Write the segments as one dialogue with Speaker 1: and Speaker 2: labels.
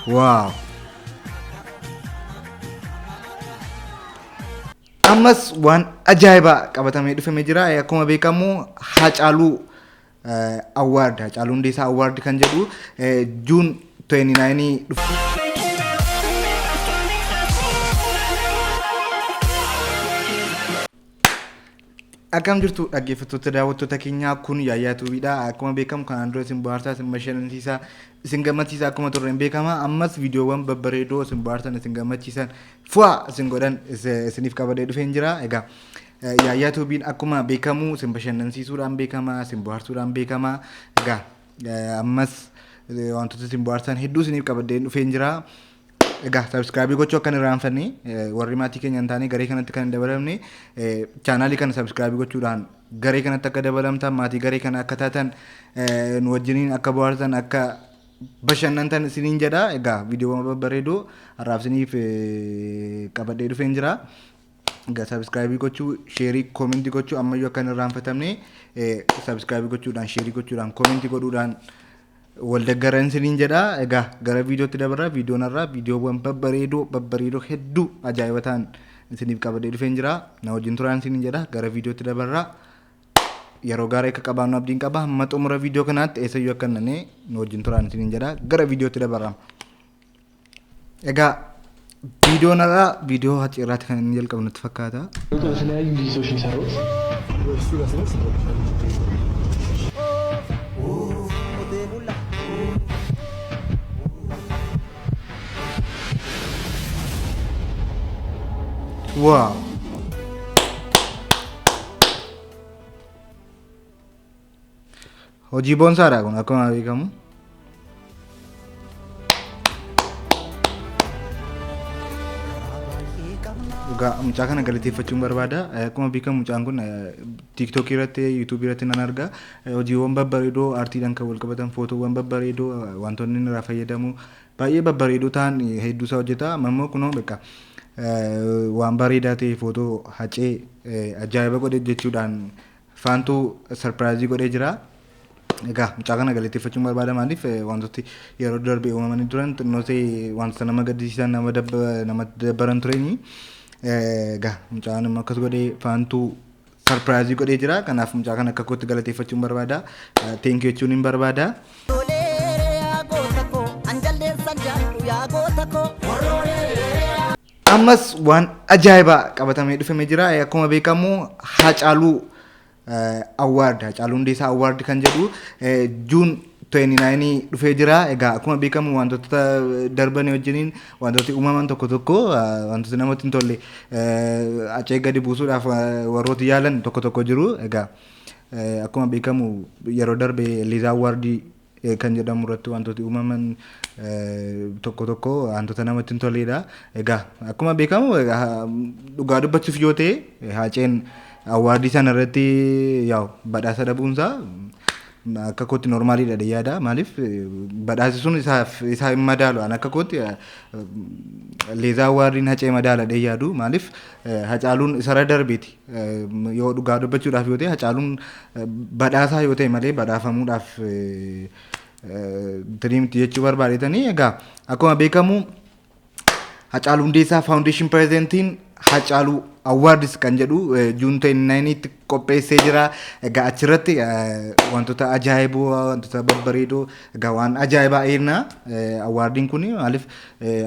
Speaker 1: Wow. Ammas waan ajaa'ibaa qabatamee dhufamee jira. Akkuma beekamu Haacaaluu Award, Haacaaluu Hundeessaa Award kan jedhu Juun 29 dhufa. Akkam jirtu dhaggeeffattoota daawwattoota keenyaa kun Yaayyaa Tuubiidha. Akkuma beekamu kanaan dura isin bohaarsaa, isin bashannansiisaa, isin gammachiisaa akkuma turreen beekama. Ammas viidiyoowwan babbareedoo isin bohaarsan, isin gammachiisan fu'aa isin godhan isiniif qabadee dhufeen jira. Egaa Yaayyaa Tuubiin akkuma beekamu isin bashannansiisuudhaan beekama, isin bohaarsuudhaan beekama. Egaa ammas wantoota isin bohaarsan hedduu isiniif qabadee dhufeen jira. Egaa subscribe gochuu akka hin irraanfanne warri maatii keenya hin taane garee kanatti kan hin dabalamne chaanaalii kana subscribe gochuudhaan garee kanatti akka dabalamtan maatii garee kana akka taatan nu wajjiniin akka bohaartan akka bashannantan isiniin jedha. Egaa viidiyoowwan babbareedoo har'aaf isiniif qabadhee dhufeen jira. Egaa subscribe gochuu, sheerii, koomentii gochuu ammayyuu akka hin irraanfatamne subscribe gochuudhaan, sheerii gochuudhaan, koomentii godhuudhaan waldaggaran isiniin jedha. Egaa gara viidiyootti dabarra. Viidiyoon irraa viidiyoowwan babbareedoo hedduu ajaa'iba ta'an isiniif qabadhee dhufeen jira. Na wajjin turaan isiniin jedha. Gara viidiyootti dabarra. Yeroo gaarii akka qabaannu abdiin qaba. Hamma xumura viidiyoo kanaatti eessayyuu akka nannee na wajjin turaan isiniin jedha. Gara viidiyootti dabarra. Egaa viidiyoon irraa viidiyoo haati irraatti kan inni jalqabu natti fakkaata. Wow. Hojii boonsaadha kun akkuma beekamu. Egaa mucaa kana galateeffachuun barbaada. Akkuma beekamu mucaan kun TikTok irratti, YouTube irratti nan arga. Hojiiwwan babbareedoo aartiidhaan kan wal qabatan, footoowwan babbareedoo wantoonni inni irraa fayyadamu baay'ee babbareedoo ta'an hedduu isaa hojjeta. Ammoo kunoo beeka waan bareedaa ta'e footoo hacee ajaa'iba godhe jechuudhaan faantuu sarpiraayizii godhee jira. Egaa mucaa kana galateeffachuun barbaada. Maaliif wantooti yeroo darbee uumamanii turan xinnoosee wantoota nama gaddisiisan nama dabbaran tureni. Egaa mucaan akkas godhee faantuu sarpiraayizii godhee jira. Kanaaf mucaa kana akka kootti galateeffachuun barbaada. Teenkii jechuun hin barbaada. Ammas waan ajaa'ibaa qabatamee dhufamee jira. Akkuma beekamu Haacaaluu Award, Haacaaluu Hundeessaa Award kan jedhu Juun 29 dhufee jira. Egaa akkuma beekamu wantoota darban wajjiniin wantooti uumaman tokko tokko wantoota namatti hin tolle acee gadi buusuudhaaf warrooti yaalan tokko tokko jiru. Egaa akkuma beekamu yeroo darbe Liizaa Awardii kan jedhamu irratti wantooti uumaman tokko tokko wantoota namatti hin tolledha. Egaa akkuma beekamu dhugaa dubbachuuf yoo ta'e Haaceen awwaardii sana irratti badhaasa dhabuunsaa akka kootti normaaliidha yaada. Maaliif badhaasi sun isaa hin madaalu. An akka kootti Liizaa Awwaardiin Hacee madaala yaadu. Maaliif Hacaaluun isarra darbeeti. Yoo dhugaa dubbachuudhaaf yoo ta'e Hacaaluun badhaasaa yoo ta'e malee badhaafamuudhaaf tiriimti jechuu barbaadeetanii. Egaa akkuma beekamu Haacaaluu Hundeessaa Foundation Prezidentiin Haacaaluu Awards kan jedhu Juun 29tti qopheessee jira. Egaa achirratti wantoota ajaa'iboo, wantoota babbareedoo, egaa waan ajaa'ibaa eerna. Awardiin kun maaliif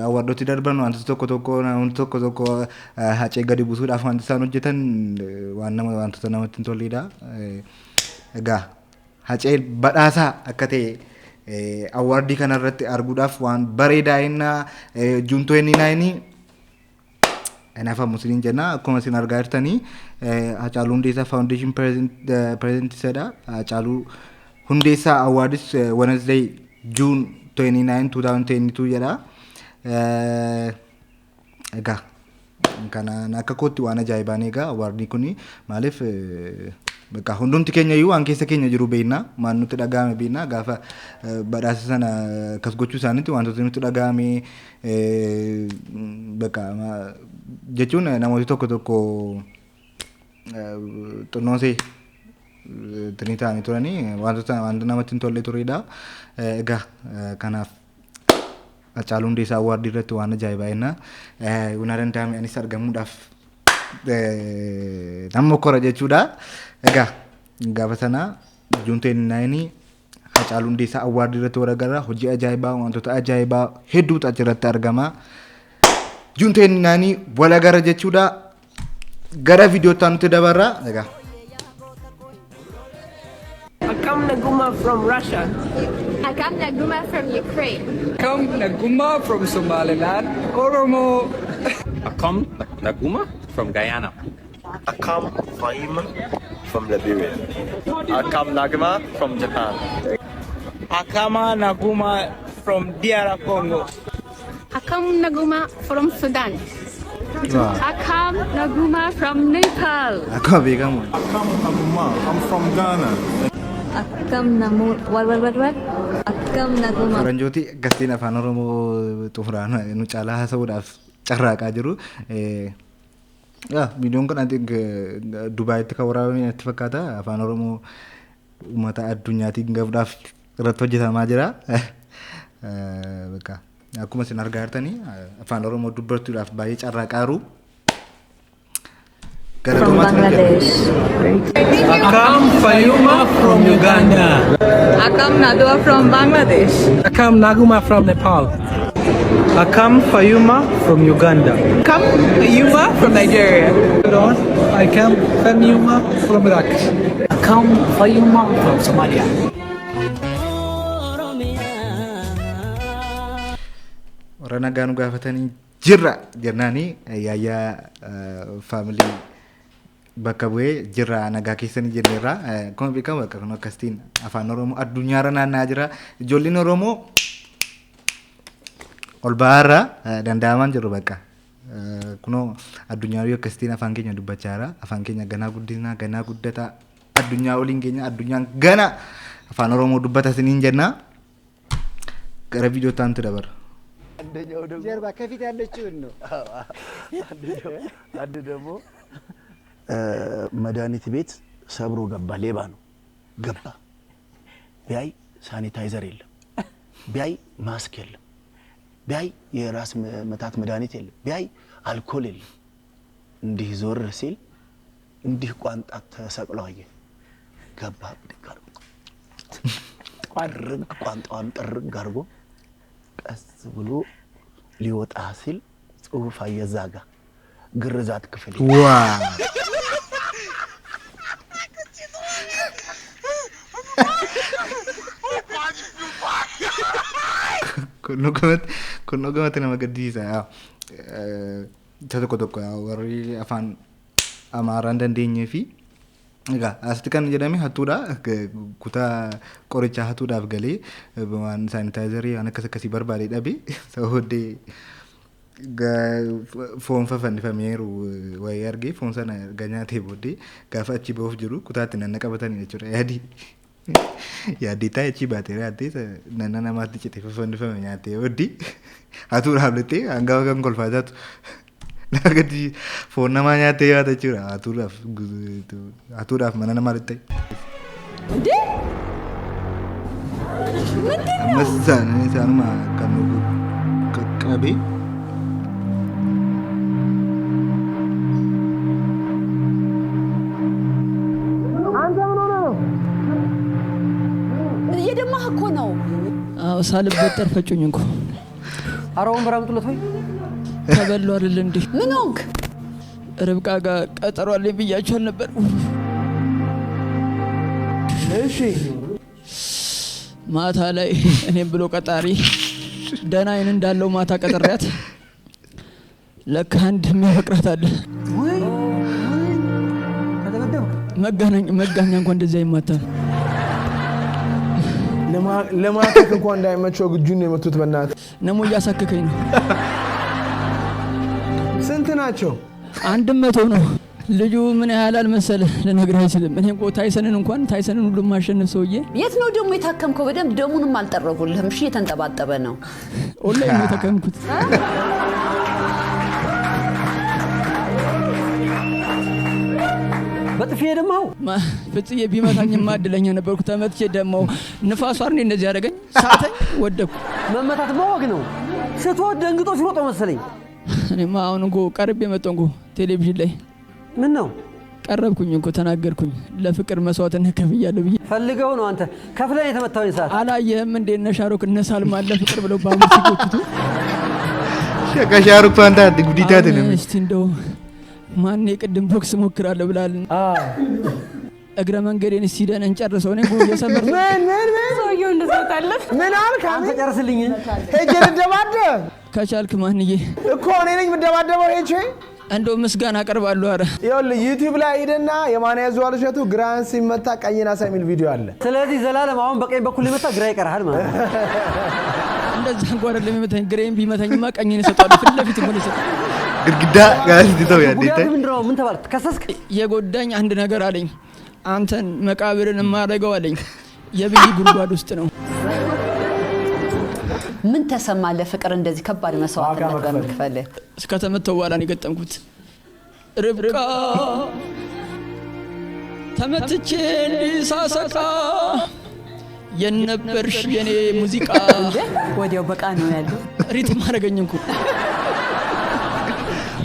Speaker 1: awardooti darban wantoota tokko tokko hacee gadi buusuudhaaf wanti isaan hojjetan wantoota namatti hin tolledha. Egaa hacee badhaasaa akka ta'e awardii kanarratti arguudhaaf waan bareedaa eerna. Juun 29 Nafa Musliin jenna. Akkuma isin argaa jirtanii Haacaaluu Hundeessaa Foundation President isadha. Haacaaluu Hundeessaa Awards Wednesday June 29 2022 jedha. Egaa kanaan akka kootti waan ajaa'ibaan egaa awardii kuni maaliif bakka hundumti keenya iyyuu waan keessa keenya jiru beekna. Maan nutti dhagahame beekna. Gaafa badhaasa sana akkas gochuu isaaniitti wantoota nutti dhagahame bakka jechuun namooti tokko tokko xunnoosee tinitaan turanii wantoota namatti hin tolle turedha. Egaa kanaaf Hacaaluu Hundeessaa awwaardii irratti waan ajaa'ibaa jenna. Una danda'ame anis argamuudhaaf nama kora jechuudha. Egaa gaafa sana Juunteen naayinii Hacaaluu Hundeessaa awwaardii irratti waragarra hojii ajaa'ibaa wantoota ajaa'ibaa hedduutu achirratti argama. Juunteen naayinii walagarra jechuudha. Gara viidiyootaan nuti dabarra. Egaa
Speaker 2: Akam Naguma from Russia.
Speaker 3: Akam Naguma from Ukraine.
Speaker 4: Akam Naguma from Somaliland. Oromo.
Speaker 5: Akam Naguma from Guyana.
Speaker 6: Akam Fahima from Liberia. Akam Naguma from Japan.
Speaker 4: Akama Naguma from DR Congo.
Speaker 3: Akam Naguma from Sudan. Akam Naguma from Nepal.
Speaker 1: Aku beekamu.
Speaker 7: Akam Naguma, I'm from Ghana.
Speaker 8: Akam Namu, what? Akam Naguma.
Speaker 1: Faranjooti gastiin afaan Oromoo xumuraan nu caalaa haasa'uudhaaf carraaqaa jiru. Viidiyoon kun Dubaayitti kan waraabame natti fakkaata. Afaan Oromoo uummata addunyaatiin gahuudhaaf irratti hojjetamaa jira. Akkuma isin argaa jirtanii afaan Oromoo dubbachuudhaaf baay'ee carraaqaa jiru.
Speaker 8: From Bangladesh.
Speaker 4: Akam Fayuma from Uganda.
Speaker 8: Akam Nadwa from Bangladesh.
Speaker 4: Akam Naguma from Nepal. Akam Fayuma from Uganda. Akam Fayuma from Nigeria. Akam Fayuma from Iraq. Akam Fayuma from Somalia.
Speaker 1: Warra nagaa nu gaafatanii jirra jennaanii yaayyaa faamilii bakka bu'ee jirra nagaa keessanii jenneerra. Akkuma beekamu bakka kun akkasitiin afaan Oromoo addunyaarra naanna'aa jira. Ijoolleen Oromoo ol ba'aarra danda'amaan jiru bakka. Kunoo addunyaa akkasitiin afaan keenya dubbachaa jira. Afaan keenya ganaa guddinaa ganaa guddataa addunyaa oliin keenya addunyaan gana afaan Oromoo dubbata isiniin jenna. Gara viidiyoo taantu dabarra.
Speaker 9: ጀርባ ከፊት ያለችውን ነው።
Speaker 6: አንድ ደግሞ መድኃኒት ቤት ሰብሮ ገባ። ሌባ ነው ገባ። ቢያይ ሳኒታይዘር የለም፣ ቢያይ ማስክ የለም፣ ቢያይ የራስ መታት መድኃኒት የለም፣ ቢያይ አልኮል የለም። እንዲህ ዞር ሲል እንዲህ ቋንጣ ተሰቅሎ አየ። ገባ ብድጋር ቋንጣውን ጥርግ አድርጎ ቀስ ብሎ ሊወጣ ሲል ጽሁፍ አየዛጋ ግርዛት ክፍል
Speaker 1: kunoo gamatti nama gaddisiisa. Isa tokko warri afaan Amaaraa hin dandeenyee fi egaa asitti kan jedhame hattuudha. Kutaa qorichaa hattuudhaaf galee waan saanitaayizarii waan akkasii barbaadee dhabe sababooddee foon fannifameeru wayii argee foon sana erga nyaatee booddee gaafa achi ba'uuf jiru kutaatti nanna qabatanii jechuudha. Yaaddii taa'ee achi baatee yaaddee nanna namaatti citee fannifame nyaatee booddee hattuudhaaf lettee hangafa kan kolfaa jaatu. Nagadi foon namaa nyaatee yaata jechuudha. Hatuudhaaf mana namaa littee. Ammas isaanuma kan qaqqabe.
Speaker 2: እየደማህ እኮ ነው።
Speaker 4: አዎ ሳልበጠር ፈጩኝ እንኳ
Speaker 2: አራውን በራምጡለት ወይ
Speaker 4: ተበሉ አይደል እንዴ?
Speaker 2: ምን ሆንክ?
Speaker 4: ርብቃ ጋር ቀጠሮ አለኝ ብያችኋል ነበር።
Speaker 2: እሺ
Speaker 4: ማታ ላይ እኔም ብሎ ቀጣሪ ደህና አይን እንዳለው ማታ ቀጠሪያት ለካ አንድ የሚያፈቅራት አለ። መጋኛ እንኳን እንደዚያ ይማታል።
Speaker 9: ለማከክ እንኳን እንዳይመቸው ግጁን የመቱት በእናትህ
Speaker 4: ነሞ እያሳከከኝ ነው።
Speaker 9: ስንት ናቸው?
Speaker 4: 100 ነው። ልጁ ምን ያህላል መሰለህ ልነግርህ አይችልም። እኔ እኮ ታይሰንን ሁሉ ማሸነፍ ሰውዬ።
Speaker 2: የት ነው ደግሞ የታከምከው? በደንብ ደሙንም አልጠረጉልህም። እሺ የተንጠባጠበ ነው።
Speaker 4: ኦንላይን ነው የተከምኩት።
Speaker 10: በጥፊ ደማው
Speaker 11: ፍጽዬ ቢመታኝማ እድለኛ ነበርኩ። ተመትቼ ደማው ንፋሱ አርኔ እንደዚህ ያደረገኝ ሳተኝ ወደኩ።
Speaker 10: መመታት ማወቅ ነው። ስትወድ ደንግጦ ሲሮጥ መሰለኝ።
Speaker 11: እኔማ አሁን እንኳ ቀርቤ መጣሁ እንኳ ቴሌቪዥን ላይ
Speaker 10: ምን ነው
Speaker 11: ቀረብኩኝ እንኳ ተናገርኩኝ። ለፍቅር መስዋዕትነት ከፍያለሁ ብዬ
Speaker 10: ፈልገው ነው አንተ ከፍለን የተመታው ሰዓት
Speaker 11: አላየህም እንዴ? እነ ሻሩክ እነ ሳልማን ለፍቅር ብለው ባሙስ ሲጎትቱ
Speaker 1: ሻሩክ ፋንታ ጉዲታት ነው።
Speaker 11: እስቲ እንደው ማን የቅድም ቦክስ ሞክራለሁ ብላል። እግረ መንገዴን ሲደን እንጨርሰው ነው ጎል የሰመር
Speaker 3: ምን ሰውየው እንደሰጣለህ
Speaker 9: ምን አልክ?
Speaker 10: አንተ ጨርስልኝ
Speaker 9: ሄጄ ልደባደብ
Speaker 11: ከቻልክ ማንዬ
Speaker 9: እኮ እኔ ነኝ የምደባደበው። ሄጄ
Speaker 11: እንደው ምስጋና አቀርባለሁ። አረ
Speaker 9: ይኸውልህ ዩቲዩብ ላይ ሄደና የማን ያዘዋል እሸቱ ግራን ሲመታ ቀኝና ሳይ የሚል ቪዲዮ አለ።
Speaker 10: ስለዚህ ዘላለም አሁን በቀኝ በኩል ሊመታ ግራ ይቀርሃል ማለት
Speaker 11: እንደዛ እንኳን አይደለም የሚመታኝ። ግሬን ቢመታኝማ ቀኝን እሰጠዋለሁ። ፊት ለፊት ሆነ ይሰጣል።
Speaker 1: ግድግዳ ጋር ሲተው ያደይታ
Speaker 10: ምንድነው? ምን ተባልክ? ከሰስክ?
Speaker 11: የጎዳኝ አንድ ነገር አለኝ። አንተን መቃብርን ማረገው አለኝ። የብይ ጉድጓድ ውስጥ ነው።
Speaker 2: ምን ተሰማ? ለፍቅር እንደዚህ ከባድ መስዋዕትነት በመክፈል
Speaker 11: እስከተመተው በኋላ ነው የገጠምኩት። ርብቃ ተመትቼ እንዲሳሰቃ የነበርሽ የኔ ሙዚቃ
Speaker 2: ወዲያው በቃ ነው ያለው።
Speaker 11: ሪትም አደረገኝ እንኳ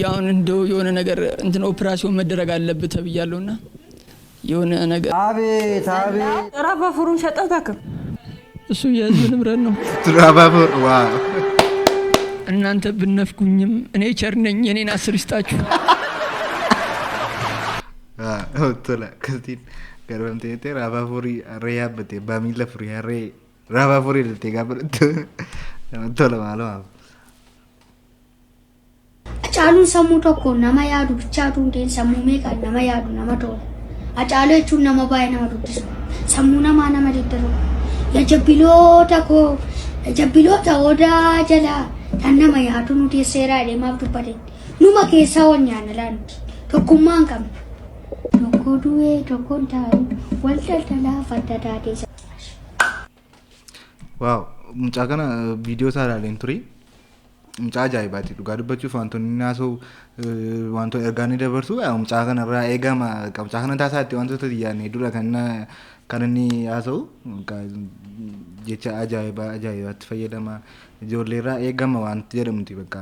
Speaker 11: ያውን እንደው የሆነ ነገር እንትን ኦፕራሲዮን መደረግ አለበት ተብያለሁና የሆነ ነገር
Speaker 10: አቤት አቤት
Speaker 3: ራባፉሩን ሸጣታከ
Speaker 11: እሱ የህዝብ ንብረት ነው።
Speaker 1: ራባፉር ዋው
Speaker 11: እናንተ ብነፍኩኝም እኔ ቸር ነኝ። የኔን 10 ይስጣችሁ።
Speaker 1: ቶላ ከስቲን ገርበምቴ ራባፉሪ ሪያበቴ ባሚለ ፍሪ ሬ ራባፉሪ ለተጋብረት ቶላ ማለት
Speaker 12: Acaaluun sammuu tokko nama yaadu bichaatu hundeen sammuu meeqaan nama yaadu nama tolu. Acaaluu jechuun nama baay'ee nama dubbisu. Sammuu namaa nama deddeeru. Jabbiloota odaa jala kan nama yaadu nuti seeraa deemaaf dubbate. Numa keessaa wal nyaanna laanti. Tokkummaa hin qabne. Tokko du'ee tokko hin taa'u wal daldalaa fadda daadee.
Speaker 1: Waaw mucaa kana viidiyoo isaa ilaaleen ture. Mucaa ajaa'ibaati dhugaa dubbachuuf wantoonni naasoo wantoota ergaanii dabarsu mucaa kanarraa eegama. Mucaa kana taasaatti wantoota xiyyaannee dura kan inni haasa'u jecha ajaa'ibaatti fayyadama. Ijoolleerraa eegama wanti jedhamuti bakka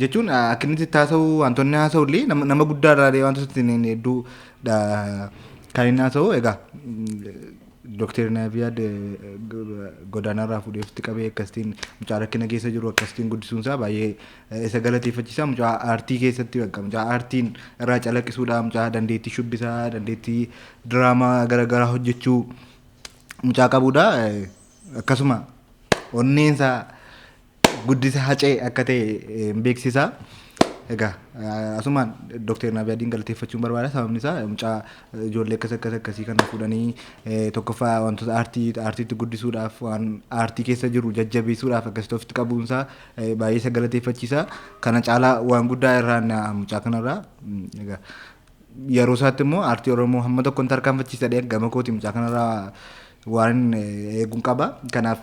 Speaker 1: jechuun akka inni taasa'u wantoonni haasa'ullee nama guddaarraa wantoota hedduu kan inni haasa'u egaa Dr. Naviyad godaanarraa fuudheefti qabee akkasiin mucaa rakkina keessa jiru akkasiin guddisuunsaa baay'ee isa galateeffachiisa. Mucaa aartii keessatti bakka mucaa aartiin irraa calaqqisuudha. Mucaa dandeettii shubbisaa dandeettii diraamaa garaagaraa hojjechuu mucaa qabuudha. Akkasuma onneensaa guddisa hacee akka ta'e beeksisa. Egaa asumaan Dr. Naviyadiin galateeffachuun barbaada. Sababni isaa mucaa ijoollee akkasii kana fuudhanii tokkoffaa wantoota aartiitti guddisuudhaaf waan aartii keessa jiru jajjabeessuudhaaf akkasitti ofitti qabuunsaa baay'ee isa galateeffachiisa. Kana caalaa waan guddaa irraan mucaa kanarraa egaa yeroo isaatti immoo aartii Oromoo hamma tokkoon tarkaanfachiisadhee gama kooti mucaa kanarraa waan eeguun qaba. Kanaaf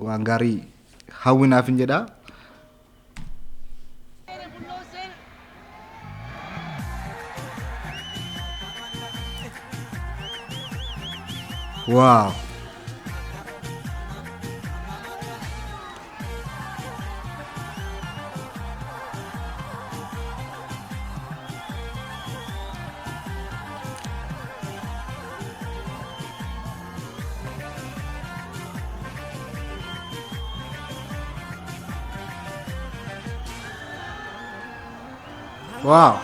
Speaker 1: waan gaarii hawwinaaf hin jedhaa. Wow. Wow.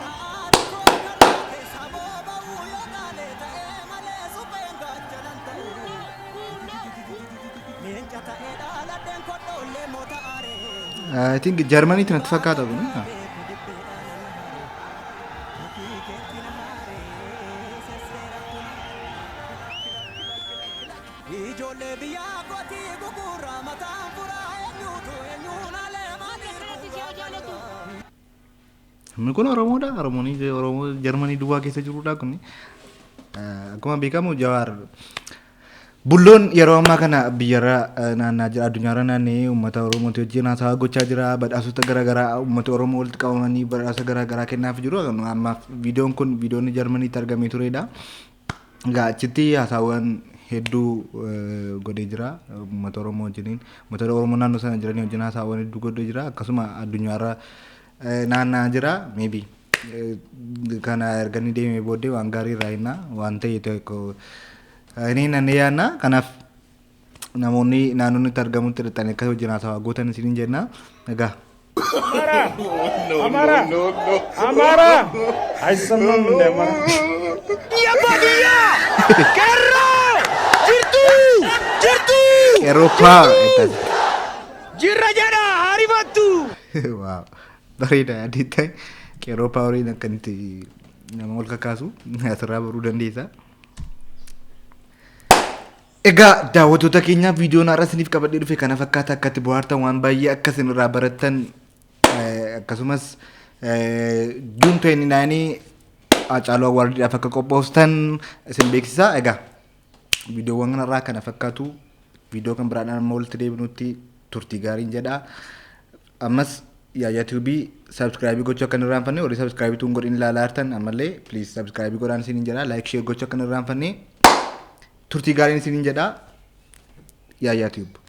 Speaker 1: I think Germany is not fakata. Kun Oromoo da Oromoo Germany dua keessa jirudha kun akkuma beekamu Jawaar Bulloon yeroo ammaa kana biyyarra naannaa jira addunyaarra naannee uummata Oromooti wajjin haasaa gochaa jira badhaasota garaagaraa uummata Oromoo walitti qabamanii badhaasa garaagaraa kennaaf jiru ammaaf viidiyoon kun viidiyoon Jarmaniitti argamee turedha. Egaa achitti haasaawwan hedduu godhee jira uummata Oromoo wajjiniin uummata Oromoo naannoo sana jiranii wajjin haasaawwan hedduu godhee jira akkasuma addunyaarra naannaa jira maybe kana erganii deemee booddee waan gaarii irraa hinnaa waan ta'e tokko ini nanti ya na karena namun ni nanu ni tergamun tertanya kalau jenazah agotan sini jena agak
Speaker 13: Amara Aisamam Demar Ya bagia Kero Jirtu
Speaker 1: Eropa
Speaker 13: Jirajana Haribatu
Speaker 1: wow dari dah adita Eropa ori nak kanti nama ulka kasu asra baru dan desa Egaa daawwattoota keenya viidiyoon har'a isiniif qabadhee dhufe kana fakkaata akkatti bohaartan waan baay'ee akka isin irraa barattan akkasumas juun 29 Haacaaluu Awwaardiidhaaf akka qophooftan isin beeksisa. Egaa viidiyoowwan kanarraa kana fakkaatu viidiyoo kan biraadhaan amma walitti deebinutti turtii gaariin jedha. Ammas yaayyaa tiibii sabskraayibii gochuu akka hin irraanfanne warri sabskraayibii tuun godhin ilaalaa jirtan ammallee pliis sabskraayibii godhaan isiniin jedha laayik sheer gochuu akka hin irraanfanne turtii gaariin isiniin jedha yaayyaa tiibii.